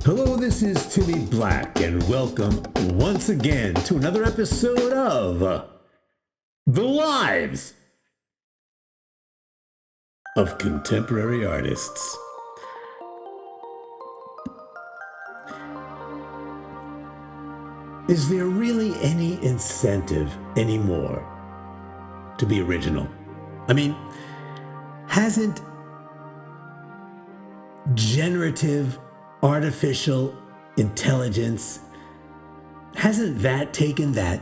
Hello, this is Timmy Black, and welcome once again to another episode of The Lives of Contemporary Artists. Is there really any incentive anymore to be original? I mean, hasn't generative artificial intelligence, hasn't that taken that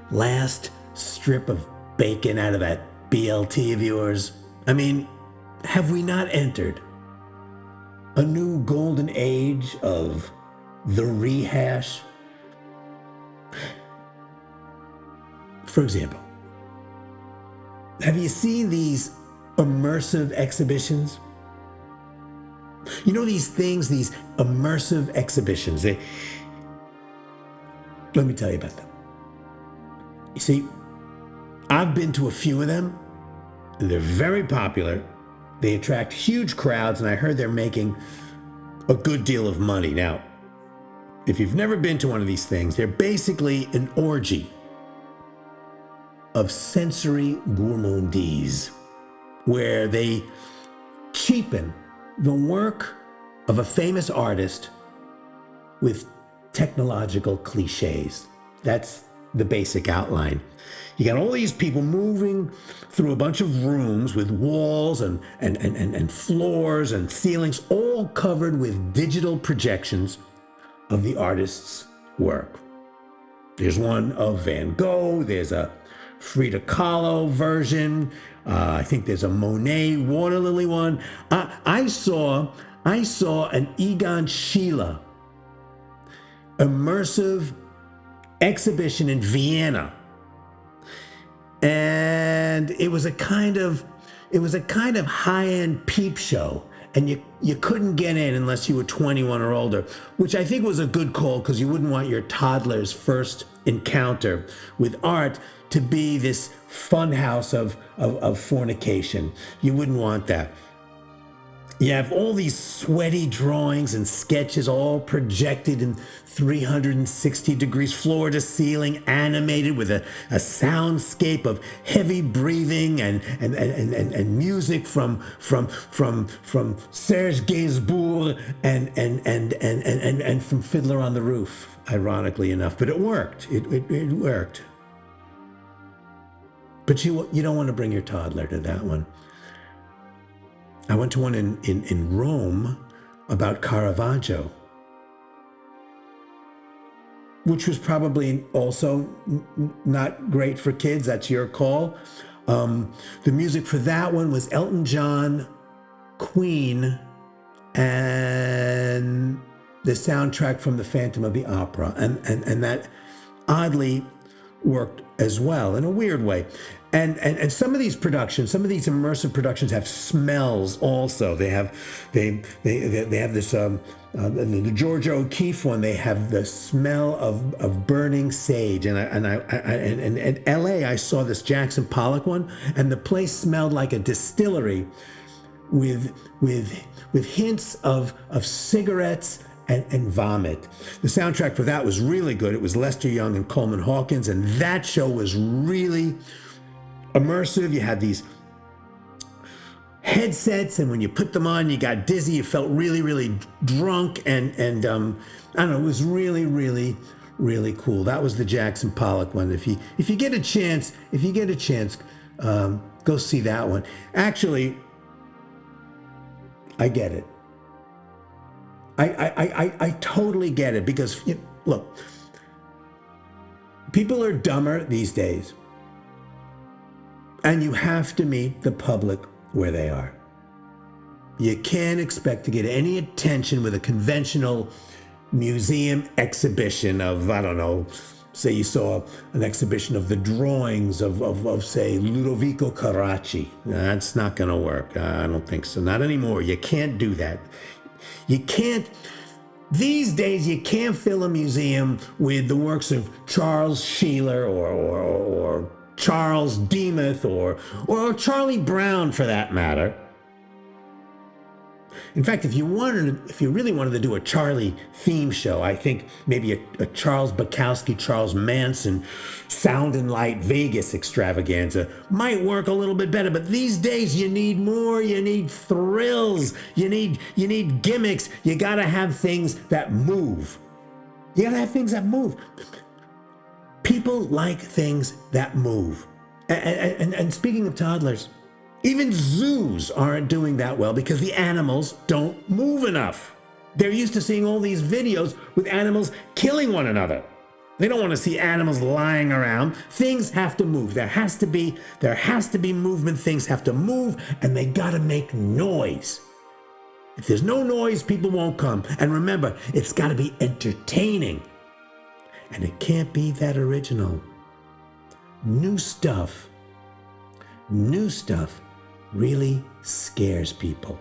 last strip of bacon out of that BLT of yours? I mean, have we not entered a new golden age of the rehash? For example, have you seen these immersive exhibitions? You know these things, these immersive exhibitions, let me tell you about them. You see, I've been to a few of them, and they're very popular. They attract huge crowds, and I heard they're making a good deal of money. Now, if you've never been to one of these things, they're basically an orgy of sensory gourmandise, where they cheapen the work of a famous artist with technological cliches. That's the basic outline. You got all these people moving through a bunch of rooms with walls and floors and ceilings, all covered with digital projections of the artist's work. There's one of Van Gogh, there's a Frida Kahlo version, I think there's a Monet water lily one. I saw an Egon Schiele immersive exhibition in Vienna, and it was a kind of high-end peep show, and you couldn't get in unless you were 21 or older, which I think was a good call, because you wouldn't want your toddler's first encounter with art to be this funhouse of fornication. You wouldn't want that. You have all these sweaty drawings and sketches all projected in 360 degrees floor to ceiling, animated with a soundscape of heavy breathing and music from Serge Gainsbourg and from Fiddler on the Roof, ironically enough. But it worked. It worked. But you don't want to bring your toddler to that one. I went to one in Rome about Caravaggio, which was probably also not great for kids. That's your call. The music for that one was Elton John, Queen, and the soundtrack from The Phantom of the Opera. And that oddly worked as well in a weird way. And some of these productions, some of these immersive productions have smells also. They have this the Georgia O'Keeffe one. They have the smell of burning sage. And in L.A. I saw this Jackson Pollock one, and the place smelled like a distillery with hints of cigarettes and vomit. The soundtrack for that was really good. It was Lester Young and Coleman Hawkins, and that show was really immersive. You had these headsets, and when you put them on, you got dizzy. You felt really, really drunk, and I don't know. It was really, really, really cool. That was the Jackson Pollock one. If you get a chance, go see that one. Actually, I get it. I totally get it, because look, people are dumber these days, and you have to meet the public where they are. You can't expect to get any attention with a conventional museum exhibition of, I don't know, say you saw an exhibition of the drawings of say, Ludovico Carracci. That's not going to work. I don't think so. Not anymore. You can't do that. You can't, these days, you can't fill a museum with the works of Charles Sheeler or Charles Demuth or Charlie Brown, for that matter. In fact, if you really wanted to do a Charlie theme show, I think maybe a Charles Bukowski, Charles Manson, Sound and Light Vegas extravaganza might work a little bit better. But these days, you need more. You need thrills. You need gimmicks. You gotta have things that move. You gotta have things that move. People like things that move. And speaking of toddlers, even zoos aren't doing that well because the animals don't move enough. They're used to seeing all these videos with animals killing one another. They don't want to see animals lying around. Things have to move. There has to be movement. Things have to move, and they gotta make noise. If there's no noise, people won't come. And remember, it's gotta be entertaining. And it can't be that original. New stuff really scares people.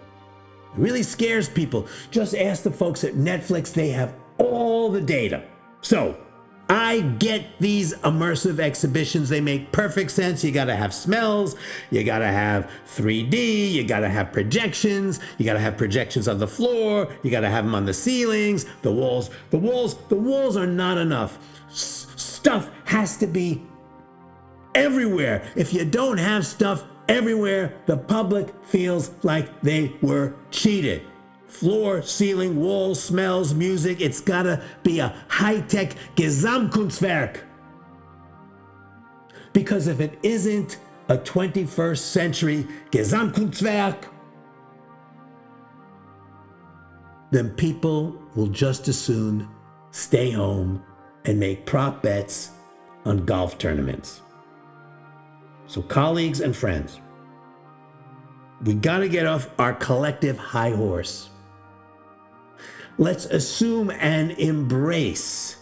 It really scares people. Just ask the folks at Netflix. They have all the data. So I get these immersive exhibitions. They make perfect sense. You gotta have smells. You gotta have 3D. You gotta have projections. You gotta have projections on the floor. You gotta have them on the ceilings, the walls. The walls are not enough. Stuff has to be everywhere. If you don't have stuff everywhere, the public feels like they were cheated. Floor, ceiling, walls, smells, music. It's gotta be a high-tech Gesamtkunstwerk. Because if it isn't a 21st century Gesamtkunstwerk, then people will just as soon stay home and make prop bets on golf tournaments. So colleagues and friends, we gotta get off our collective high horse. Let's assume and embrace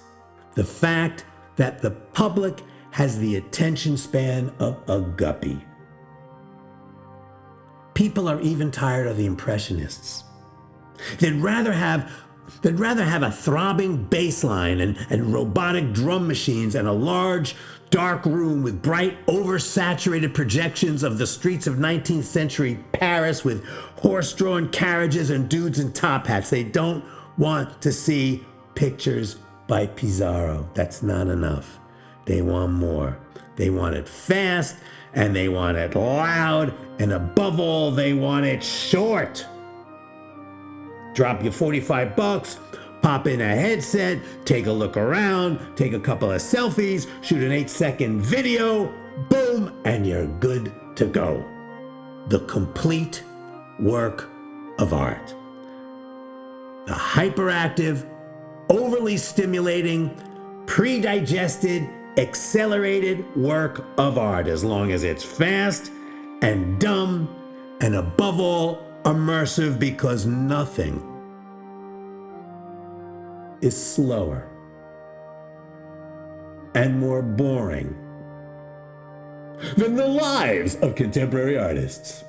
the fact that the public has the attention span of a guppy. People are even tired of the Impressionists. They'd rather have a throbbing bass line and robotic drum machines and a large, dark room with bright, oversaturated projections of the streets of 19th century Paris with horse-drawn carriages and dudes in top hats. They don't want to see pictures by Pizarro. That's not enough. They want more. They want it fast, and they want it loud, and above all, they want it short. Drop your $45, pop in a headset, take a look around, take a couple of selfies, shoot an 8-second video, boom, and you're good to go. The complete work of art. The hyperactive, overly stimulating, pre-digested, accelerated work of art, as long as it's fast and dumb and above all immersive, because nothing is slower and more boring than the lives of contemporary artists.